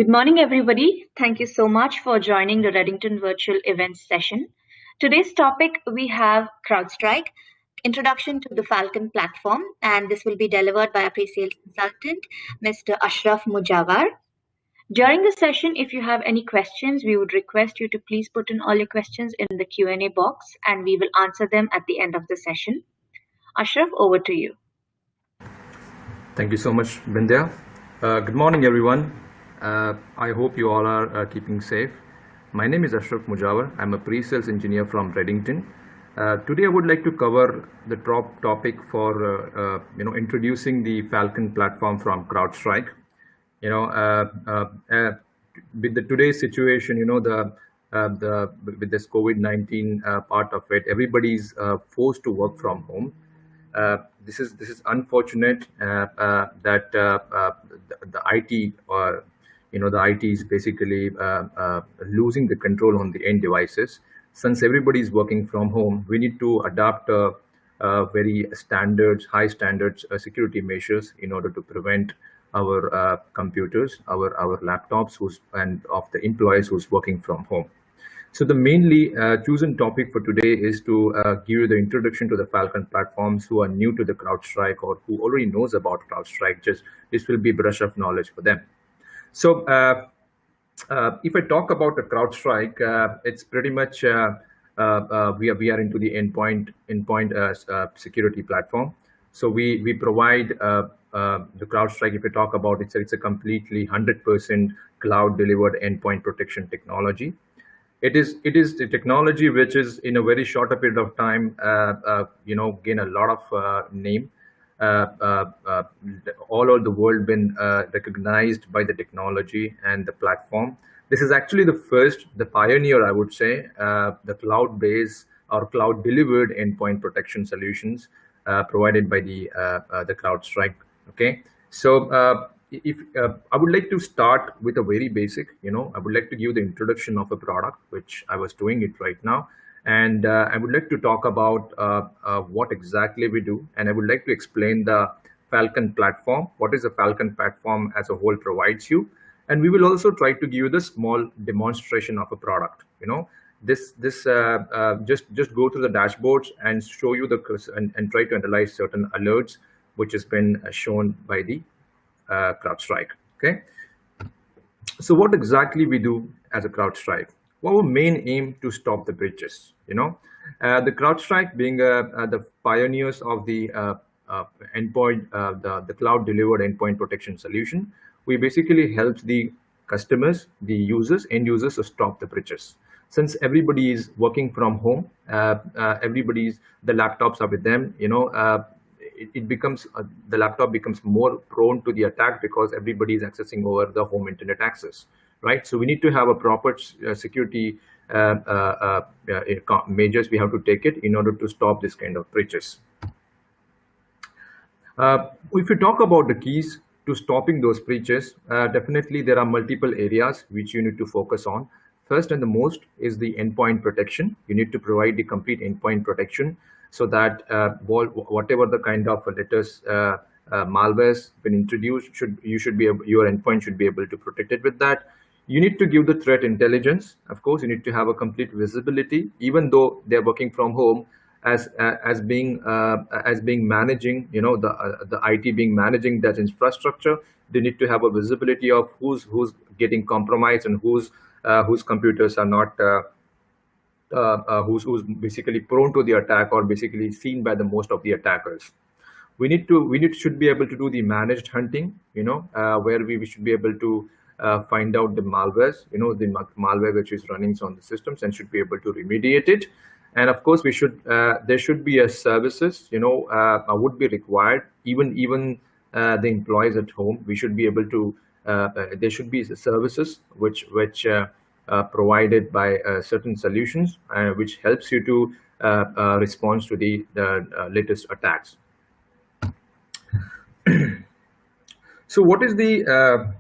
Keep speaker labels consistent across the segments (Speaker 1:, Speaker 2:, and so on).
Speaker 1: Good morning, everybody. Thank you so much for joining the Redington virtual events session. Today's topic, we have CrowdStrike, Introduction to the Falcon Platform, and this will be delivered by our pre-sales consultant, Mr. Ashraf Mujawar. During the session, if you have any questions, we would request you to please put in all your questions in the Q&A box, and we will answer them at the end of the session. Ashraf, over to you.
Speaker 2: Thank you so much, Bindya. Good morning, everyone. I hope you all are keeping safe. My name is Ashraf Mujawar. I'm a pre-sales engineer from Redington. Today, I would like to cover the top topic for introducing the Falcon platform from CrowdStrike. With the today's situation, with this COVID-19 part of it, everybody's forced to work from home. This is unfortunate that the IT or the IT is basically losing the control on the end devices. Since everybody is working from home, we need to adopt very high standards security measures in order to prevent our computers, our laptops, and of the employees who's working from home. So the mainly chosen topic for today is to give you the introduction to the Falcon platforms who are new to the CrowdStrike or who already knows about CrowdStrike. This will be brush of knowledge for them. So if I talk about the CrowdStrike, it's pretty much we are into the endpoint security platform. So we provide the CrowdStrike. If you talk about it, it's a completely 100% cloud delivered endpoint protection technology. It is the technology which is in a very short period of time, gain a lot of name. All over the world been recognized by the technology and the platform. This is actually the pioneer, I would say, the cloud-based or cloud-delivered endpoint protection solutions provided by the CrowdStrike. Okay, so if I would like to start with a very basic, I would like to give the introduction of a product, which I was doing it right now. And I would like to talk about what exactly we do. And I would like to explain the Falcon platform, what is the Falcon platform as a whole provides you. And we will also try to give you the small demonstration of a product. Just go to the dashboards and show you and try to analyze certain alerts, which has been shown by the CrowdStrike. Okay. So what exactly we do as a CrowdStrike? Well, our main aim to stop the breaches. The CrowdStrike being the pioneers of the endpoint, the cloud-delivered endpoint protection solution, we basically help the customers, the end users, to stop the breaches. Since everybody is working from home, the laptops are with them. It becomes the laptop becomes more prone to the attack because everybody is accessing over the home internet access. Right, so we need to have a proper security measures we have to take it in order to stop this kind of breaches. If you talk about the keys to stopping those breaches, definitely there are multiple areas which you need to focus on. First and the most is the endpoint protection. You need to provide the complete endpoint protection so that whatever the kind of latest malwares been introduced, your endpoint should be able to protect it with that. You need to give the threat intelligence. Of course, you need to have a complete visibility, even though they're working from home, as being managing, the IT being managing that infrastructure. They need to have a visibility of who's getting compromised and whose computers are not, who's basically prone to the attack or basically seen by the most of the attackers. We should be able to do the managed hunting, where we should be able to find out the malwares, the malware which is running on the systems, and should be able to remediate it. And of course, there should be a services, would be required. Even the employees at home, we should be able to. There should be services which provided by certain solutions, which helps you to respond to the latest attacks. So, what is the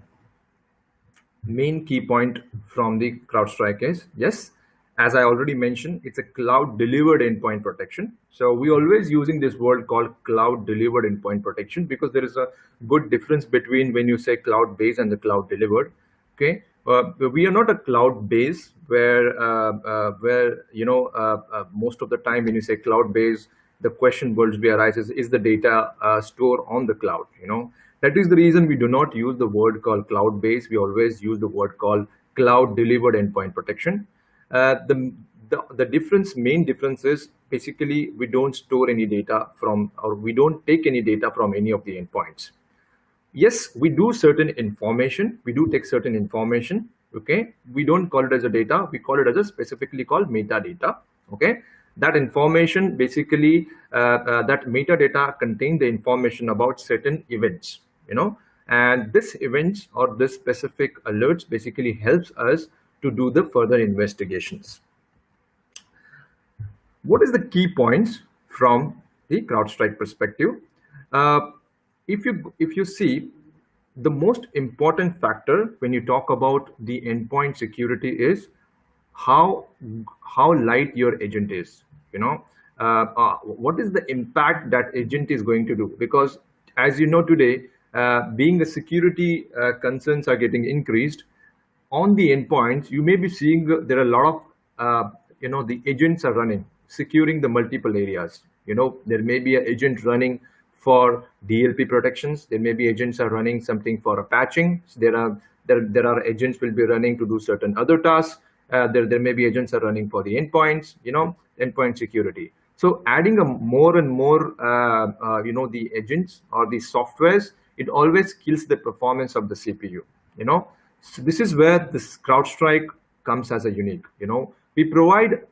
Speaker 2: main key point from the CrowdStrike is, yes, as I already mentioned, it's a cloud delivered endpoint protection. So we always using this word called cloud delivered endpoint protection because there is a good difference between when you say cloud based and the cloud delivered. Okay, we are not a cloud base where most of the time when you say cloud base, the question will be arises: is the data stored on the cloud? That is the reason we do not use the word called cloud base. We always use the word called cloud delivered endpoint protection. The main difference is basically we don't store any data from, or we don't take any data from any of the endpoints. Yes, we do certain information, we do take certain information. Okay, we don't call it as a data, we call it as a specifically called metadata. Okay, that information basically that metadata contain the information about certain events, and this events or this specific alerts basically helps us to do the further investigations. What is the key points from the CrowdStrike perspective? Uh, if you see, the most important factor when you talk about the endpoint security is how how light your agent is. What is the impact that agent is going to do? Because as you know today, being the security concerns are getting increased on the endpoints, you may be seeing there are a lot of the agents are running, securing the multiple areas. There may be an agent running for DLP protections. There may be agents are running something for a patching. There are agents will be running to do certain other tasks. There may be agents are running for the endpoints. Endpoint security. So adding a more and more the agents or the softwares, it always kills the performance of the CPU. So this is where this CrowdStrike comes as a unique. We provide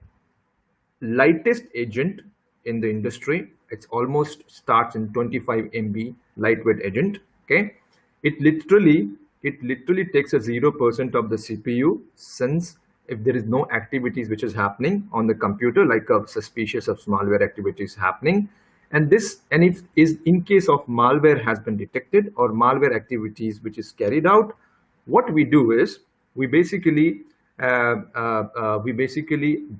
Speaker 2: lightest agent in the industry. It's almost starts in 25 MB lightweight agent. Okay, it literally takes a 0% of the CPU, since if there is no activities which is happening on the computer, like a suspicious of malware activities happening, and if is in case of malware has been detected or malware activities which is carried out, what we do is we basically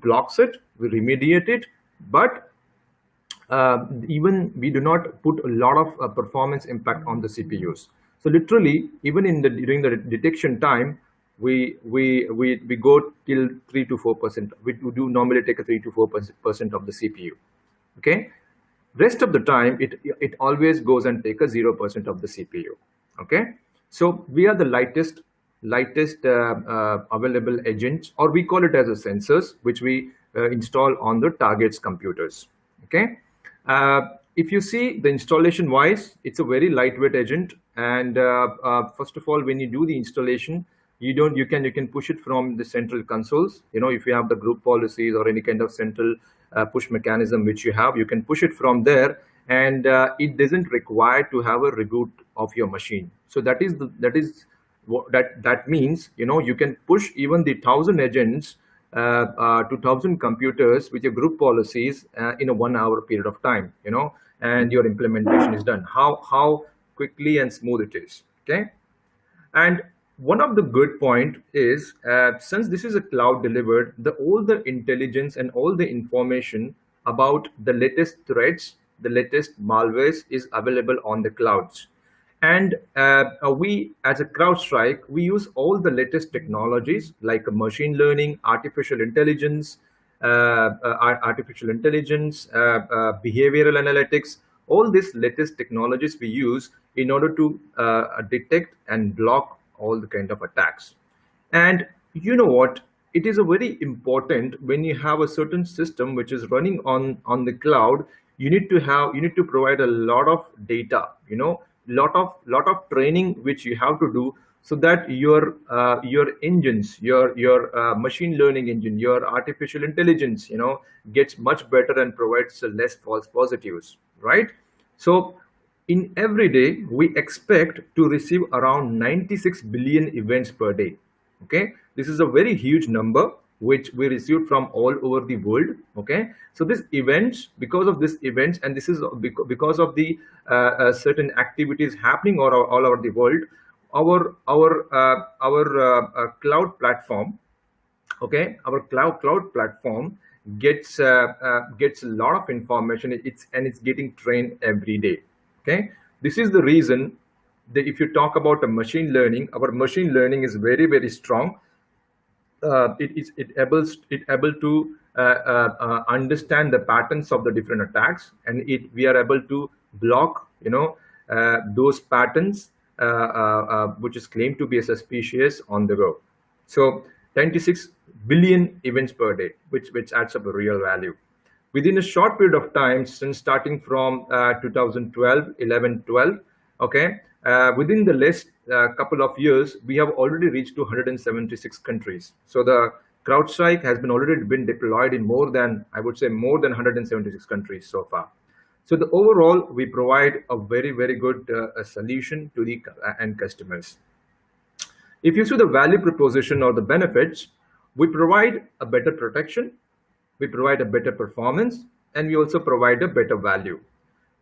Speaker 2: blocks it, we remediate it, but even we do not put a lot of performance impact on the CPUs. So literally, even during the detection time, we go till 3 to 4%. We do normally take a 3 to 4% of the CPU. Okay, rest of the time it always goes and take a 0% of the CPU. Okay, so we are the lightest available agents, or we call it as a sensors, which we install on the target's computers. Okay, if you see the installation wise, it's a very lightweight agent, and first of all, when you do the installation, you can push it from the central consoles. If you have the group policies or any kind of central push mechanism which you have, you can push it from there, and it doesn't require to have a reboot of your machine. So that means you can push even the 1,000 agents to 1,000 computers with your group policies in a 1 hour period of time. And your implementation is done. How quickly and smooth it is. Okay, and one of the good point is, since this is a cloud delivered, all the intelligence and all the information about the latest threats, the latest malwares is available on the clouds. And we, as a CrowdStrike, we use all the latest technologies like machine learning, behavioral analytics. All these latest technologies we use in order to detect and block all the kind of attacks. And you know what? It is a very important when you have a certain system which is running on the cloud. You need to provide a lot of data. Lot of training which you have to do, so that your engines, your machine learning engine, your artificial intelligence, gets much better and provides less false positives, right? So in every day we expect to receive around 96 billion events per day. Okay, this is a very huge number which we received from all over the world. Okay, so this events, because of this events, and this is because of the certain activities happening all over the world, our cloud platform, okay, our cloud platform gets a lot of information. It's getting trained every day. Okay, this is the reason if you talk about a machine learning, our machine learning is very, very strong. It able to understand the patterns of the different attacks, and we are able to block those patterns which is claimed to be suspicious on the go. So 26 billion events per day, which adds up a real value within a short period of time, since starting from 2012, 11, 12. Okay, within the last couple of years, we have already reached to 176 countries. So the CrowdStrike has been already been deployed in more than, I would say, more than 176 countries so far. So the overall, we provide a very, very good solution to the end customers. If you see the value proposition or the benefits, we provide a better protection, we provide a better performance, and we also provide a better value.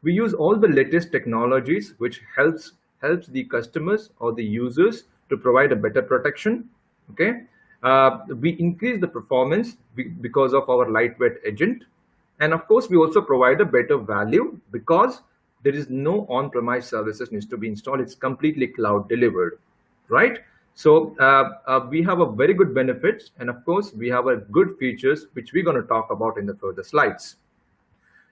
Speaker 2: We use all the latest technologies which helps the customers or the users to provide a better protection. Okay, we increase the performance because of our lightweight agent, and of course we also provide a better value because there is no on-premise services needs to be installed. It's completely cloud delivered, right? So we have a very good benefits, and of course we have a good features which we're going to talk about in the further slides.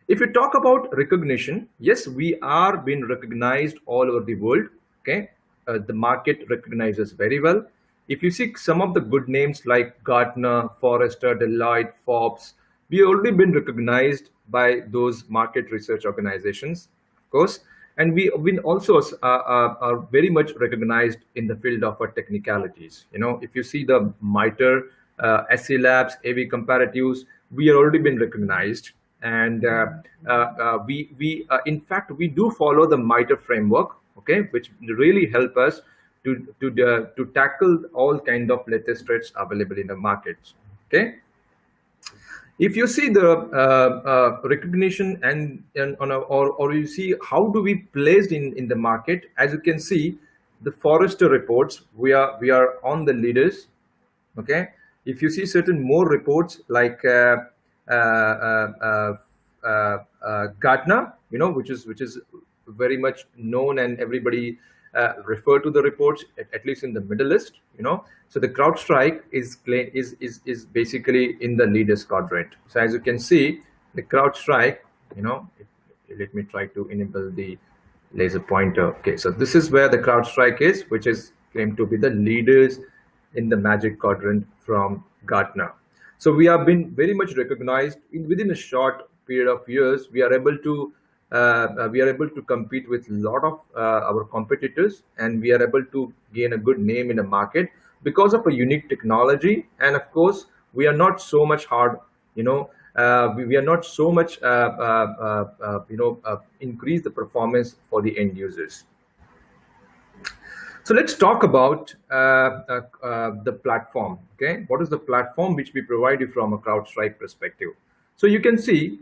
Speaker 2: If you talk about recognition, yes, we are being recognized all over the world. Okay, the market recognizes very well. If you see some of the good names like Gartner, Forrester, Deloitte, Forbes, we already been recognized by those market research organizations, of course, and we have been also are very much recognized in the field of technicalities. If you see the MITRE, SC Labs, AV Comparatives, we are already been recognized. And in fact, we do follow the MITRE framework, okay, which really help us to tackle all kind of latest threats available in the markets. Okay, if you see the recognition or you see how do we placed in the market, as you can see, the Forrester reports, we are on the leaders. Okay, if you see certain more reports like Gartner, which is very much known, and everybody refer to the reports, at least in the Middle East. So the CrowdStrike is basically in the leaders quadrant. So as you can see, the CrowdStrike, let me try to enable the laser pointer. Okay, so this is where the CrowdStrike is, which is claimed to be the leaders in the magic quadrant from Gartner. So we have been very much recognized within a short period of years. We are able to compete with a lot of our competitors, and we are able to gain a good name in the market because of a unique technology. And of course, we are not so much hard, we are not so much increase the performance for the end users. So let's talk about the platform. Okay, what is the platform which we provide you from a CrowdStrike perspective? So you can see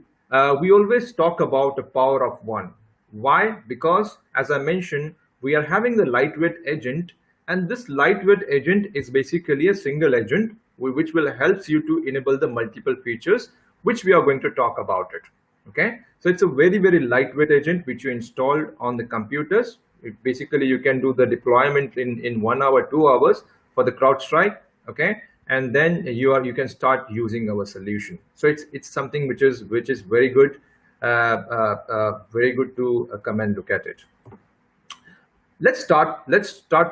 Speaker 2: we always talk about the power of one. Why? Because as I mentioned, we are having the lightweight agent, and this lightweight agent is basically a single agent which will help you to enable the multiple features which we are going to talk about it. Okay, so it's a very, very lightweight agent which you installed on the computers. Basically, you can do the deployment in 1 hour, 2 hours for the CrowdStrike. Okay, and then you can start using our solution. So it's something which is very good, very good to come and look at it. Let's start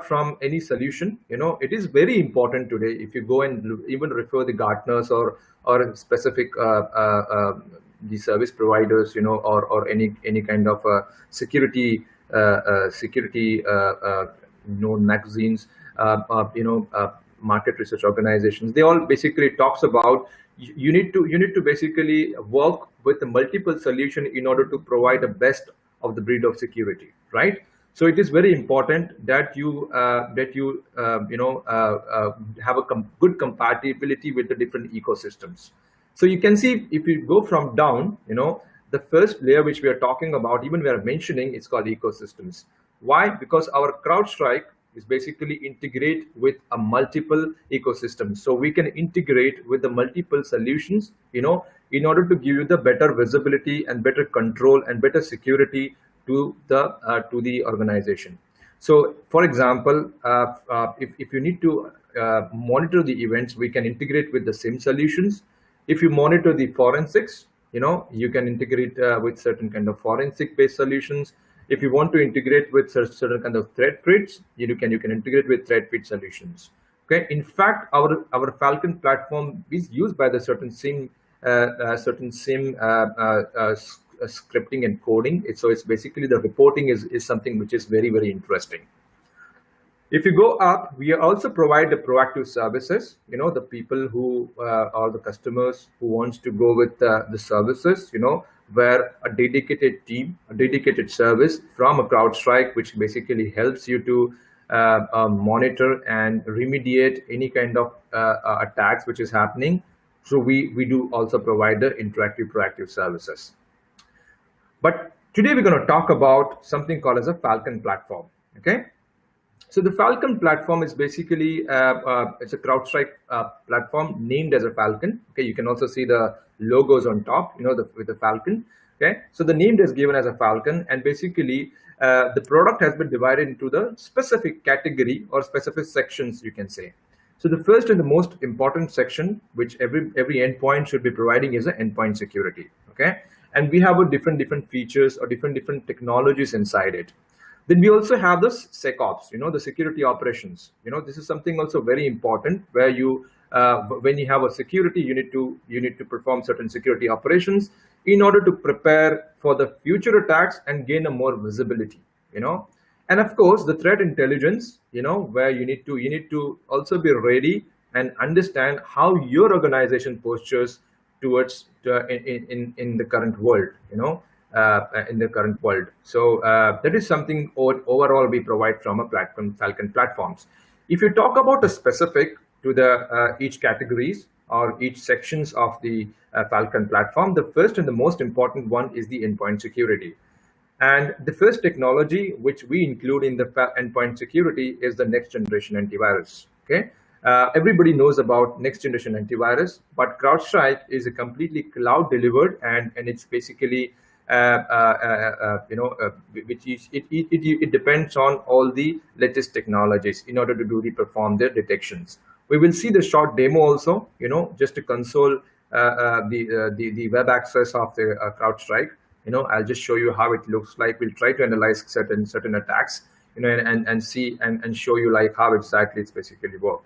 Speaker 2: from any solution. It is very important today. If you go and even refer the Gartners or specific the service providers, or any kind of security magazines, market research organizations, they all basically talks about you need to basically work with a multiple solution in order to provide the best of the breed of security, right? So it is very important that you have a good compatibility with the different ecosystems. So you can see if you go from down, the first layer which we are talking about, even we are mentioning, it's called ecosystems. Why? Because our CrowdStrike is basically integrate with a multiple ecosystem. So we can integrate with the multiple solutions, in order to give you the better visibility and better control and better security to the organization. So, for example, if you need to monitor the events, we can integrate with the SIM solutions. If you monitor the forensics, you can integrate with certain kind of forensic-based solutions. If you want to integrate with certain kind of threat feeds, you can integrate with threat feed solutions. Okay. In fact, our Falcon platform is used by the certain SIM scripting and coding. So it's basically the reporting is something which is very, very interesting. If you go up, we also provide the proactive services. The people who are the customers who wants to go with the services, where a dedicated team, a dedicated service from a CrowdStrike, which basically helps you to monitor and remediate any kind of attacks which is happening. So we do also provide the interactive proactive services. But today we're going to talk about something called as a Falcon platform. Okay. So the Falcon platform is basically it's a CrowdStrike platform named as a Falcon. Okay, you can also see the logos on top, with the Falcon. Okay, so the name is given as a Falcon, and basically the product has been divided into the specific category or specific sections, you can say. So the first and the most important section, which every endpoint should be providing, is the endpoint security. Okay, and we have a different features or different technologies inside it. Then we also have the SecOps, the security operations. This is something also very important, where when you have a security, you need to perform certain security operations in order to prepare for the future attacks and gain a more visibility. And of course, the threat intelligence, where you need to also be ready and understand how your organization postures towards in the current world. In the current world. So that is something overall we provide from a Falcon platforms. If you talk about a specific to the each categories or each sections of the Falcon platform, the first and the most important one is the endpoint security. And the first technology which we include in the endpoint security is the next generation antivirus. Okay. Everybody knows about next generation antivirus, but CrowdStrike is a completely cloud delivered, and it's basically which is it depends on all the latest technologies in order to perform the detections. We will see the short demo also, just to console the web access of the CrowdStrike. I'll just show you how it looks like. We'll try to analyze certain attacks, and see and show you like how exactly it's basically work,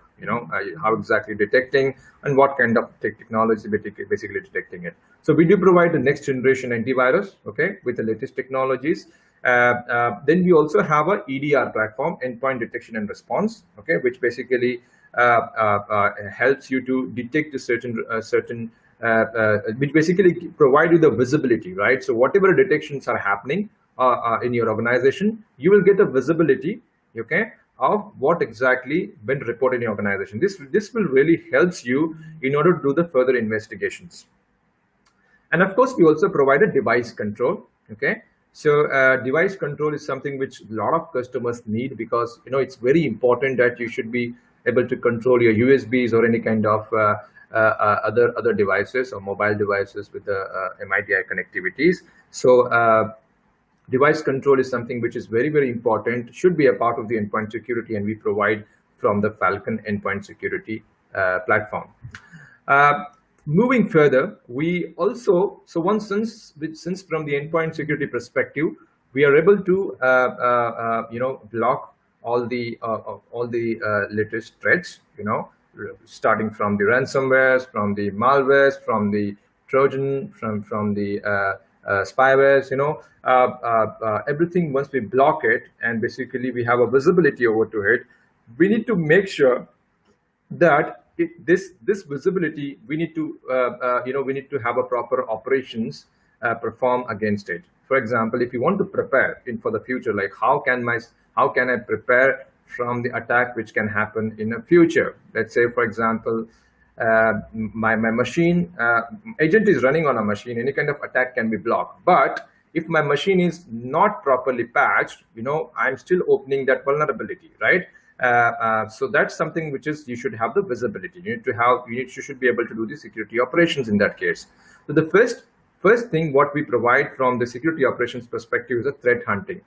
Speaker 2: how exactly detecting and what kind of technology basically detecting it. So we do provide the next generation antivirus, okay, with the latest technologies. Then we also have a EDR platform, endpoint detection and response, okay, which basically helps you to detect a certain which basically provide you the visibility, right? So whatever detections are happening in your organization, you will get a visibility, okay, of what exactly been reported in your organization. This will really helps you in order to do the further investigations. And of course, we also provide a device control. Okay, so device control is something which a lot of customers need, because it's very important that you should be able to control your USBs or any kind of other devices or mobile devices with the MIDI connectivities. So device control is something which is very, very important, should be a part of the endpoint security, and we provide from the Falcon endpoint security platform. Moving further, we also, so since from the endpoint security perspective, we are able to block all the latest threats, starting from the ransomwares, from the malwares, from the Trojan, from the spywares, everything. Once we block it and basically we have a visibility over to it, we need to make sure that this visibility, we need to have a proper operations perform against it. For example, if you want to prepare for the future, like how can I prepare from the attack which can happen in the future? Let's say, for example, my machine agent is running on a machine, any kind of attack can be blocked. But if my machine is not properly patched, I'm still opening that vulnerability, right? So that's something which is, you should have the visibility. You should be able to do the security operations in that case. So the first thing what we provide from the security operations perspective is a threat hunting.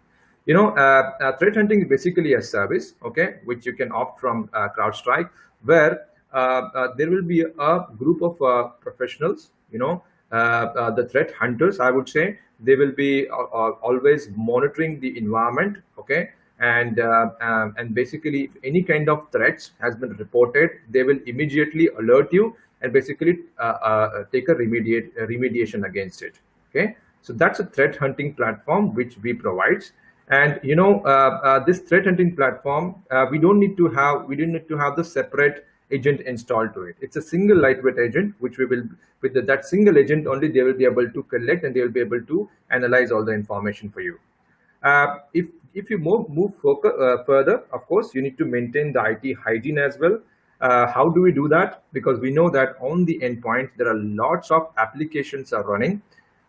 Speaker 2: Threat hunting is basically a service, okay, which you can opt from CrowdStrike, where there will be a group of professionals, the threat hunters, I would say. They will be always monitoring the environment, okay, and basically if any kind of threats has been reported, they will immediately alert you and basically take a remediation against it, okay. So that's a threat hunting platform which we provide. And this threat hunting platform, we don't need to have the separate agent installed to it. It's a single lightweight agent, which we will, with that single agent only, they will be able to collect and they will be able to analyze all the information for you. If you move further, of course, you need to maintain the IT hygiene as well. How do we do that? Because we know that on the endpoint, there are lots of applications are running.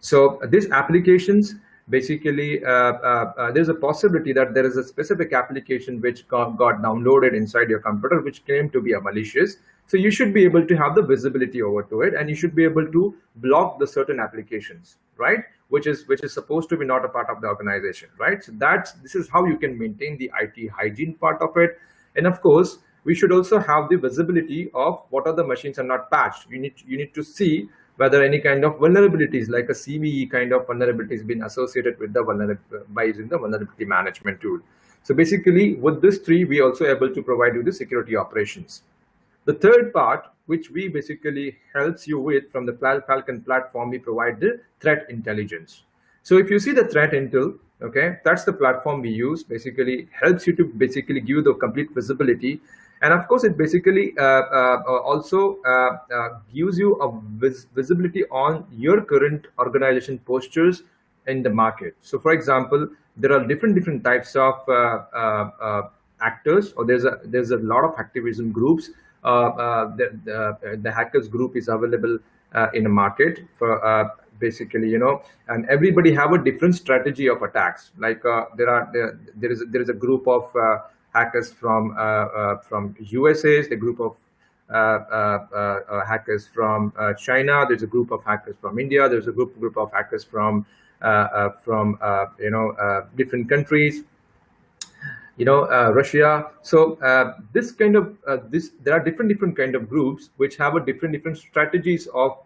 Speaker 2: So these applications, basically, there's a possibility that there is a specific application which got downloaded inside your computer, which claimed to be a malicious. So you should be able to have the visibility over to it, and you should be able to block the certain applications, right? Which is supposed to be not a part of the organization, right? So this is how you can maintain the IT hygiene part of it. And of course, we should also have the visibility of what are the machines are not patched. You need to see whether any kind of vulnerabilities, like a CVE kind of vulnerability, has been associated with by using the vulnerability management tool. So basically, with this three, we also able to provide you the security operations. The third part, which we basically helps you with from the Falcon platform, we provide the threat intelligence. So if you see the threat intel, okay, that's the platform we use. Basically, helps you to basically give you the complete visibility. And of course, it basically also gives you a visibility on your current organization postures in the market. So for example, there are different types of actors, or there's a lot of activism groups. The hackers group is available in the market for basically, and everybody have a different strategy of attacks. Like there is a group of hackers from USA, the group of hackers from China. There's a group of hackers from India. There's a group of hackers from different countries. Russia. So this kind of there are different kind of groups which have a different strategies of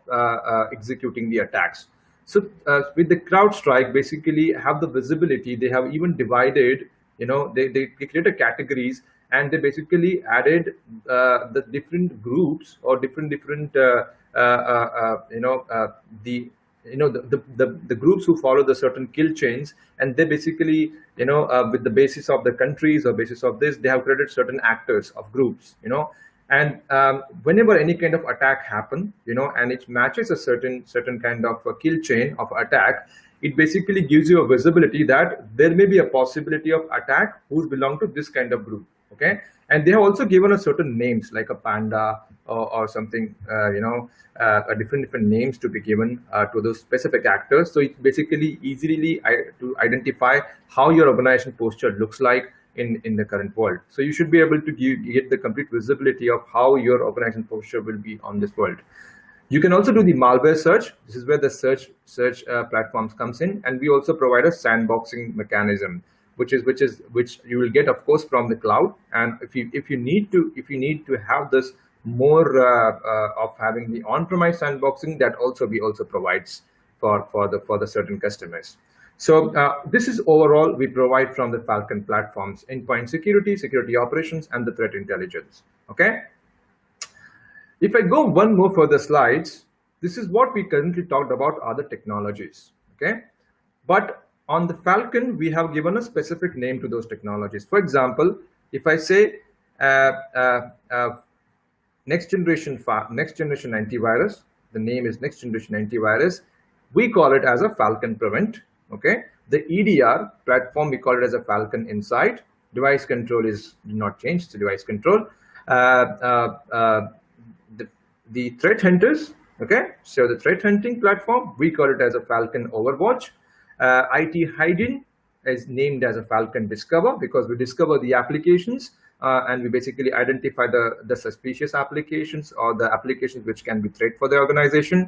Speaker 2: executing the attacks. So with the CrowdStrike, basically have the visibility. They have even divided. They created categories, and they basically added the different groups or different the groups who follow the certain kill chains, and they basically with the basis of the countries or basis of this, they have created certain actors of groups, and whenever any kind of attack happen, and it matches a certain kind of a kill chain of attack, it basically gives you a visibility that there may be a possibility of attack who's belong to this kind of group, okay. And they have also given a certain names like a panda or something, different names to be given to those specific actors. So it's basically easily to identify how your organization posture looks like in the current world. So you should be able to get the complete visibility of how your organization posture will be on this world. You can also do the malware search. This is where the search platforms comes in, and we also provide a sandboxing mechanism, which you will get, of course, from the cloud. And if you need to have this more of having the on-premise sandboxing, that also we also provides for the certain customers. So this is overall we provide from the Falcon platforms: endpoint security, security operations, and the threat intelligence. Okay. If I go one more further slides, this is what we currently talked about other technologies. Okay, but on the Falcon, we have given a specific name to those technologies. For example, if I say next generation antivirus, the name is next generation antivirus. We call it as a Falcon Prevent. Okay, the EDR platform, we call it as a Falcon Insight. Device control did not change. The device control. The threat hunters. Okay, so the threat hunting platform, we call it as a Falcon Overwatch. IT Hygiene is named as a Falcon Discover, because we discover the applications and we basically identify the suspicious applications or the applications which can be threat for the organization.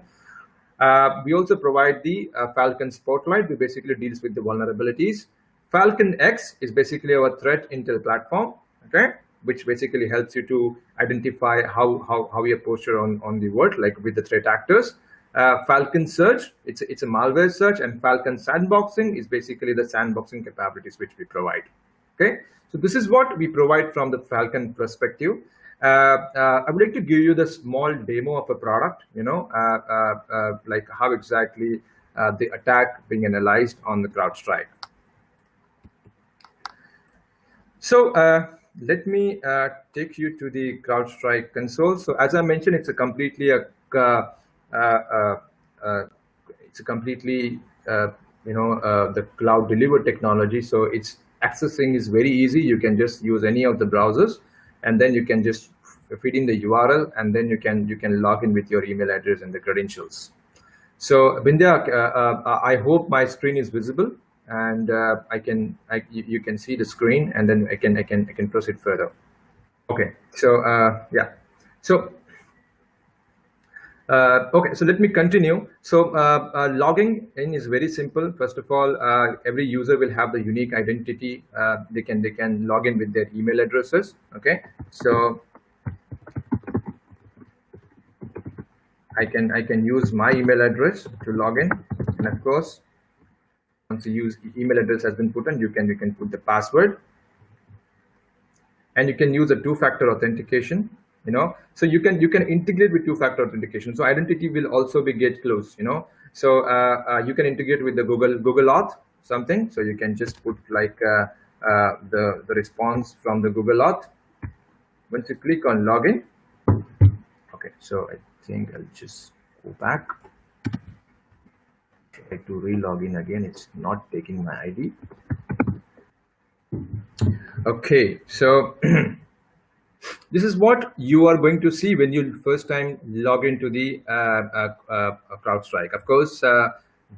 Speaker 2: We also provide the Falcon Spotlight, which basically deals with the vulnerabilities. Falcon X is basically our threat intel platform, okay, which basically helps you to identify how your posture on the world, like with the threat actors. Falcon Search, it's a malware search, and Falcon Sandboxing is basically the sandboxing capabilities which we provide. Okay, so this is what we provide from the Falcon perspective. I would like to give you the small demo of a product, like how exactly the attack being analyzed on the CrowdStrike. So let me take you to the CrowdStrike console. So as I mentioned, it's a completely the cloud delivered technology. So its accessing is very easy. You can just use any of the browsers, and then you can just feed in the URL, and then you can log in with your email address and the credentials. So Bindya, I hope my screen is visible, and you can see the screen, and then I can proceed further. Okay, so yeah, so okay, so let me continue. So logging in is very simple. First of all, every user will have the unique identity. They can log in with their email addresses. Okay, so I can use my email address to log in, and of course, once you use email address has been put in, you can put the password, and you can use a two-factor authentication. So you can integrate with two-factor authentication. So identity will also be gate closed. So you can integrate with the Google Auth something. So you can just put like the response from the Google Auth. Once you click on login, okay. So I think I'll just go back. Try to re-log in again. It's not taking my ID. Okay, so this is what you are going to see when you first time log into the CrowdStrike. Of course,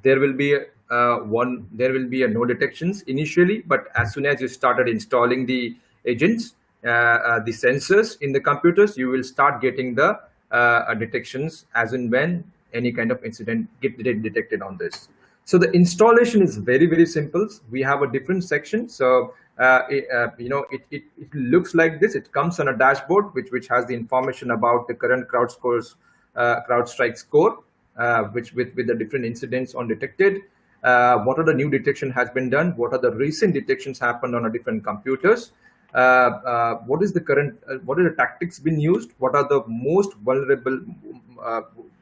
Speaker 2: there will be no detections initially, but as soon as you started installing the agents, the sensors in the computers, you will start getting the detections as and when any kind of incident get detected on this. So the installation is very, very simple. We have a different section. So it looks like this. It comes on a dashboard which has the information about the current CrowdStrike score, which with the different incidents on detected. What are the new detection has been done? What are the recent detections happened on a different computers? What is the current? What are the tactics been used? What are the most vulnerable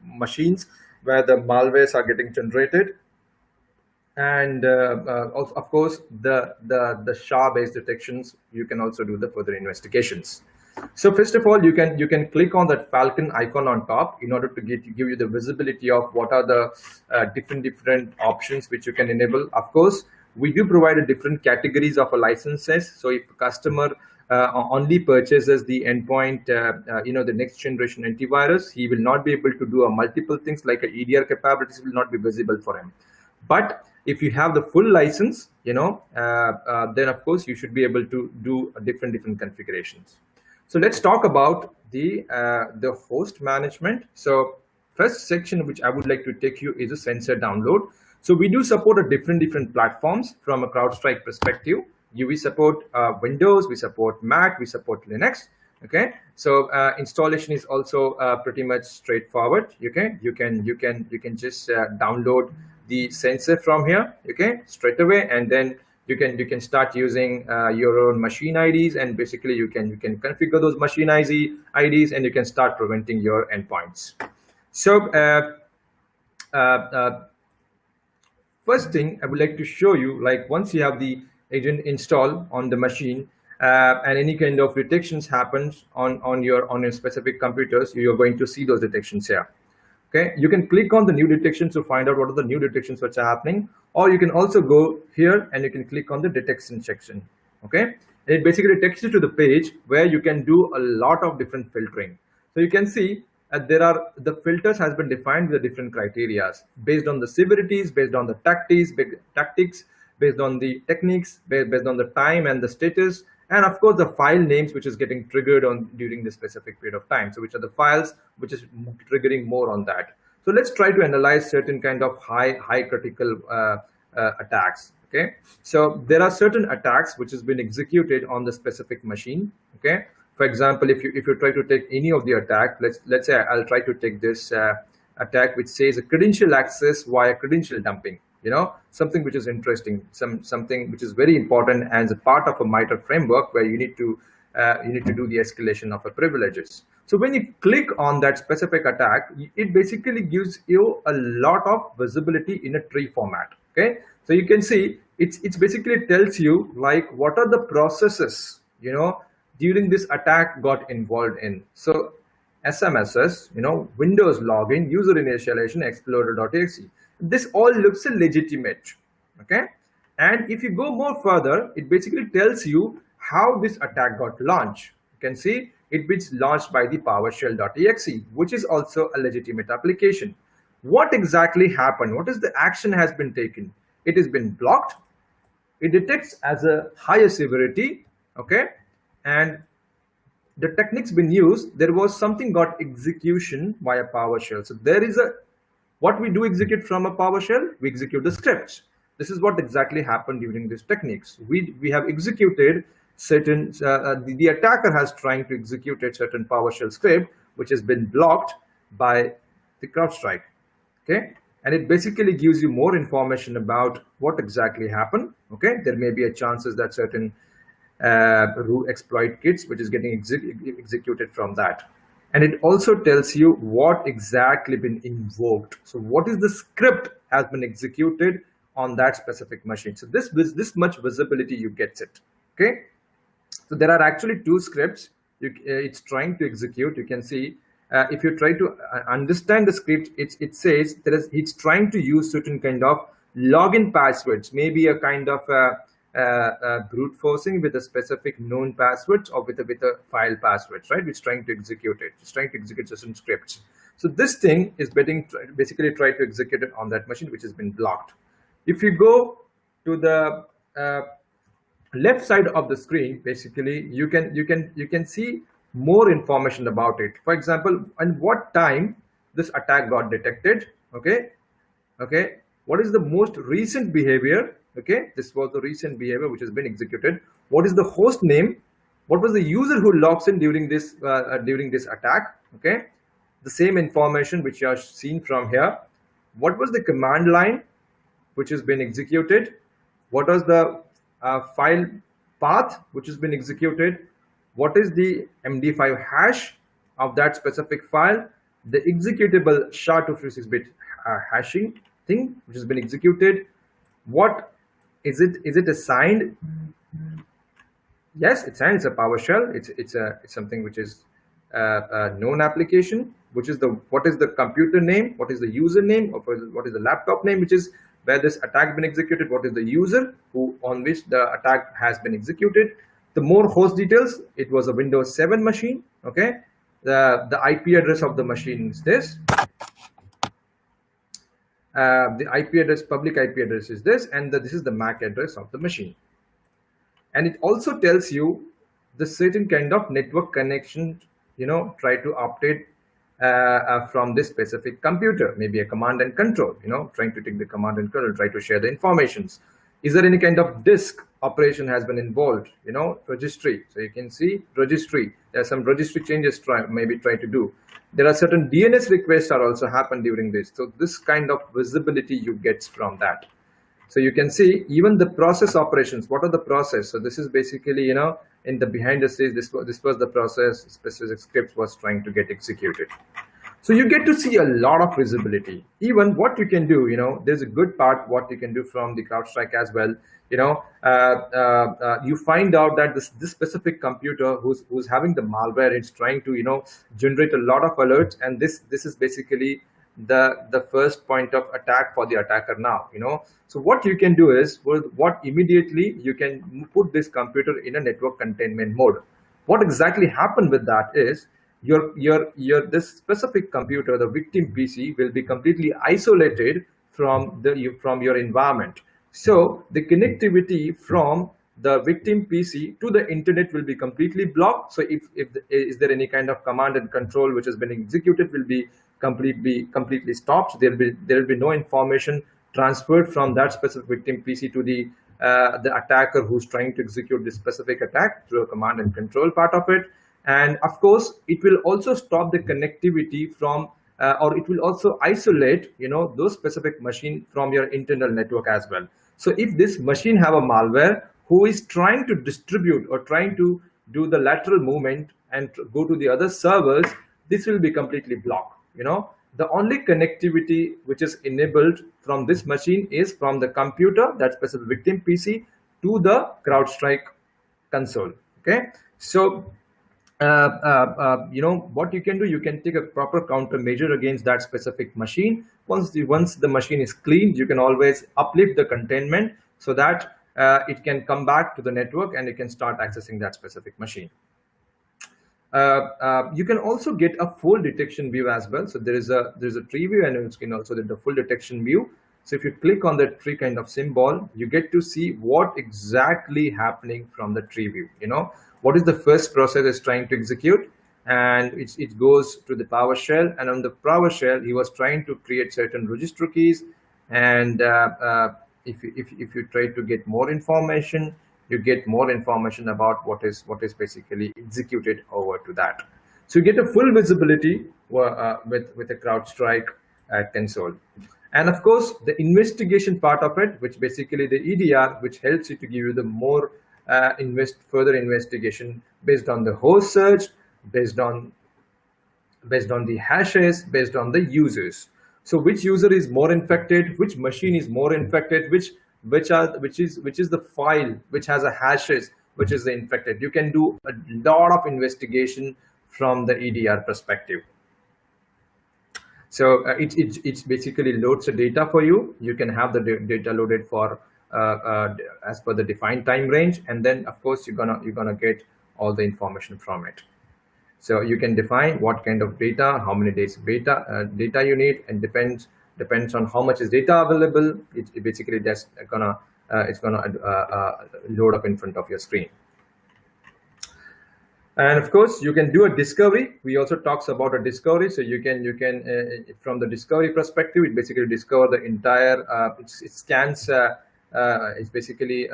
Speaker 2: machines where the malwares are getting generated? And also, of course, the SHA-based detections. You can also do the further investigations. So first of all, you can click on that Falcon icon on top in order to give you the visibility of what are the different options which you can enable. Of course, we do provide a different categories of a licenses. So if a customer only purchases the endpoint, the next generation antivirus, he will not be able to do a multiple things like a EDR capabilities will not be visible for him. But if you have the full license, then of course you should be able to do different configurations. So let's talk about the host management. So first section which I would like to take you is a sensor download. So we do support a different platforms from a CrowdStrike perspective. We support Windows, we support Mac, we support Linux. Okay, so installation is also pretty much straightforward. Okay, you can just download the sensor from here, okay, straight away, and then you can start using your own machine IDs, and basically you can configure those machine IDs, and you can start preventing your endpoints. So first thing I would like to show you, like once you have the agent installed on the machine, and any kind of detections happens on your specific computers, you are going to see those detections here. Okay, you can click on the new detections to find out what are the new detections which are happening, or you can also go here and you can click on the detection section. Okay, and it basically takes you to the page where you can do a lot of different filtering. So you can see the filters has been defined with the different criteria based on the severities, based on the tactics, based on the techniques, based on the time and the status, and of course the file names which is getting triggered on during the specific period of time. So which are the files which is triggering more on that. So let's try to analyze certain kind of high critical attacks. Okay, so there are certain attacks which has been executed on the specific machine. Okay, for example, if you try to take any of the attack, let's say I'll try to take this attack which says a credential access via credential dumping. Something which is interesting, something which is very important as a part of a MITRE framework, where you need to do the escalation of the privileges. So when you click on that specific attack, it basically gives you a lot of visibility in a tree format. Okay, so you can see it's basically tells you like what are the processes during this attack got involved in. So SMSs, Windows login, user initialization, explorer.exe. This all looks legitimate. Okay, and if you go more further, it basically tells you how this attack got launched. You can see it was launched by the PowerShell.exe, which is also a legitimate application. What exactly happened? What is the action has been taken? It has been blocked. It detects as a higher severity. Okay, and the techniques been used. There was something got execution via PowerShell. So there is what we do execute from a PowerShell. We execute the scripts. This is what exactly happened during these techniques. We have executed certain, the attacker has trying to execute a certain PowerShell script, which has been blocked by the CrowdStrike. Okay, and it basically gives you more information about what exactly happened. Okay, there may be a chances that certain root exploit kits which is getting executed from that. And it also tells you what exactly been invoked. So what is the script has been executed on that specific machine. So this much visibility you get it. Okay, so there are actually two scripts it's trying to execute. You can see if you try to understand the script, it says it's trying to use certain kind of login passwords, maybe a kind of brute forcing with a specific known passwords or with a file passwords, right? It's trying to execute it. It's trying to execute certain scripts. So this thing is basically try to execute it on that machine which has been blocked. If you go to the left side of the screen, basically you can see more information about it. For example, and what time this attack got detected. Okay, what is the most recent behavior? Okay, this was the recent behavior which has been executed. What is the host name? What was the user who logs in during this attack? Okay, the same information which you have seen from here. What was the command line which has been executed? What was the file path which has been executed? What is the MD5 hash of that specific file? The executable SHA-256-bit hashing thing which has been executed. What is it? Is it assigned? Yes, it's signed. It's a PowerShell. It's something which is a known application. Which is what is the computer name? What is the user name? Or what is the laptop name? Which is where this attack been executed. What is the user on which the attack has been executed? The more host details. It was a Windows 7 machine. Okay. The IP address of the machine is this. The IP address, public IP address is this, and this is the MAC address of the machine. And it also tells you the certain kind of network connection, try to update from this specific computer, maybe a command and control, trying to take the command and control, try to share the informations. Is there any kind of disk operation has been involved, registry. So you can see registry, there are some registry changes try to do. There are certain DNS requests are also happen during this. So this kind of visibility you get from that. So you can see even the process operations. What are the process? So this is basically, in the behind the scenes, this was the process specific scripts was trying to get executed. So you get to see a lot of visibility. Even what you can do, there's a good part what you can do from the CrowdStrike as well. You find out that this specific computer who's having the malware, it's trying to generate a lot of alerts, and this is basically the first point of attack for the attacker now. So what you can do is what immediately you can put this computer in a network containment mode. What exactly happened with that is this specific computer, the victim PC, will be completely isolated from your environment. So the connectivity from the victim PC to the internet will be completely blocked. So if is there any kind of command and control which has been executed, will be completely stopped. There will be no information transferred from that specific victim PC to the attacker who's trying to execute this specific attack through a command and control part of it. And of course, it will also stop the connectivity from, or it will also isolate, those specific machine from your internal network as well. So if this machine have a malware who is trying to distribute or trying to do the lateral movement and go to the other servers, this will be completely blocked. The only connectivity which is enabled from this machine is from the computer, that specific victim PC, to the CrowdStrike console. Okay, so what you can do, you can take a proper countermeasure against that specific machine. Once the machine is cleaned, you can always uplift the containment so that it can come back to the network and you can start accessing that specific machine. You can also get a full detection view as well. So there's a tree view, and you can also get the full detection view. So if you click on the tree kind of symbol, you get to see what exactly happening from the tree view. What is the first process is trying to execute, and it goes to the PowerShell, and on the PowerShell he was trying to create certain register keys, and if you try to get more information, you get more information about what is basically executed over to that. So you get a full visibility with the CrowdStrike console. And of course, the investigation part of it, which basically the EDR, which helps you to give you the more further investigation based on the host search, based on the hashes, based on the users. So which user is more infected, which machine is more infected, which is the file which has a hashes which is the infected. You can do a lot of investigation from the EDR perspective. So it basically loads the data for you. You can have the data loaded for as per the defined time range, and then of course you're gonna get all the information from it. So you can define what kind of data, how many days data you need, and depends on how much is data available. It basically just it's gonna load up in front of your screen. And of course, you can do a discovery. We also talks about a discovery. So you can from the discovery perspective, it basically discover the entire. It scans. It's basically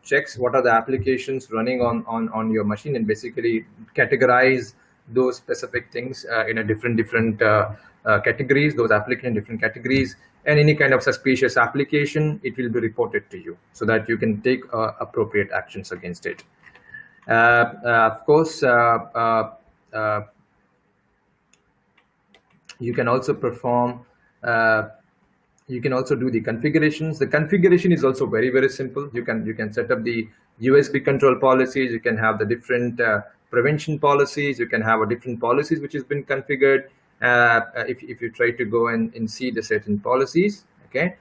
Speaker 2: checks what are the applications running on your machine, and basically categorize those specific things in a different categories. Those applications different categories, and any kind of suspicious application, it will be reported to you so that you can take appropriate actions against it. Of course, you can also perform. You can also do the configurations. The configuration is also very, very simple. You can set up the USB control policies. You can have the different prevention policies. You can have a different policies which has been configured. If you try to go and see the certain policies, okay,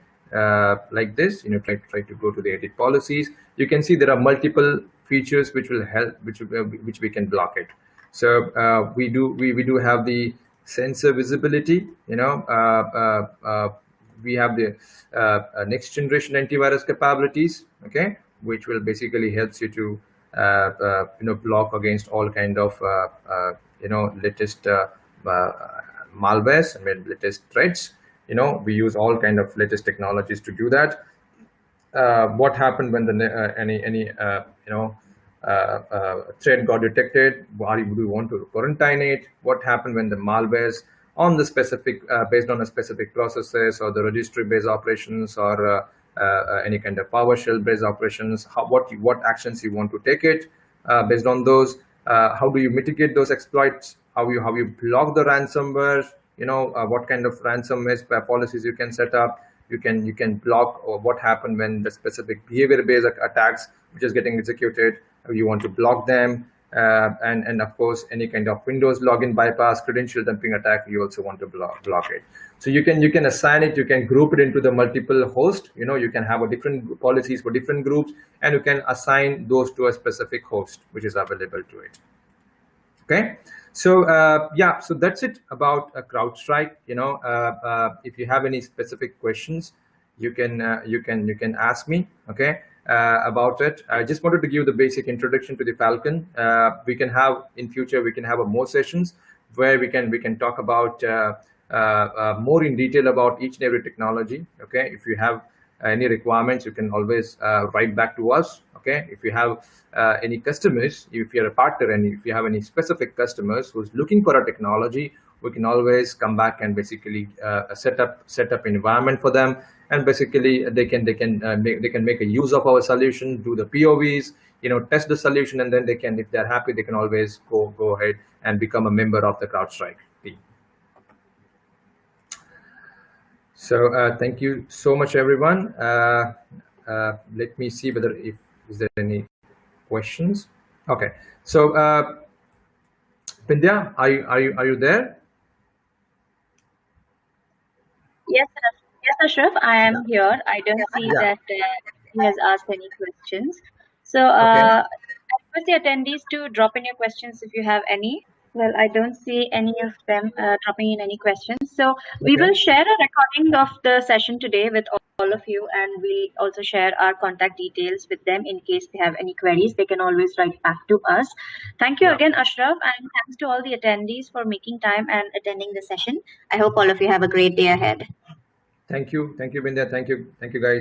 Speaker 2: like this, try to go to the edit policies. You can see there are multiple features which will help, which we can block it. So we do have the sensor visibility. We have the next generation antivirus capabilities, okay, which will basically helps you to block against all kind of latest malwares, latest threats. We use all kind of latest technologies to do that. What happened when any threat got detected? Do we want to quarantine it? What happened when the malwares on the specific based on a specific processes, or the registry based operations, or any kind of PowerShell based operations? What actions you want to take it based on those? How do you mitigate those exploits? How you block the ransomware? What kind of ransomware policies you can set up? You can block, or what happened when the specific behavior based attacks which is getting executed, you want to block them. And of course, any kind of Windows login bypass, credential dumping attack, you also want to block it. So you can assign it, you can group it into the multiple host. You can have a different policies for different groups, and you can assign those to a specific host which is available to it. Okay, so so that's it about CrowdStrike. If you have any specific questions, you can ask me. Okay. About it. I just wanted to give the basic introduction to the Falcon. We can have in future, we can have more sessions where we can talk about more in detail about each and every technology. Okay, if you have any requirements, you can always write back to us. Okay, if you have any customers, if you're a partner, and if you have any specific customers who's looking for a technology, we can always come back and basically set up an environment for them, and basically they can make a use of our solution, do the POVs, test the solution, and then they can, if they're happy, they can always go ahead and become a member of the CrowdStrike team. So thank you so much, everyone. Let me see whether if is there any questions. Okay, so Pindya, are you there?
Speaker 1: Yes, Ashraf, I am here. I don't see
Speaker 2: Yeah.
Speaker 1: that he has asked any questions. So,
Speaker 2: Okay.
Speaker 1: I request the attendees to drop in your questions if you have any. Well, I don't see any of them dropping in any questions. So, we
Speaker 2: Okay.
Speaker 1: will share a recording of the session today with all of you, and we'll also share our contact details with them in case they have any queries. They can always write back to us. Thank you
Speaker 2: Yeah.
Speaker 1: again, Ashraf, and thanks to all the attendees for making time and attending the session. I hope all of you have a great day ahead.
Speaker 2: Thank you, Bindya. Thank you, guys.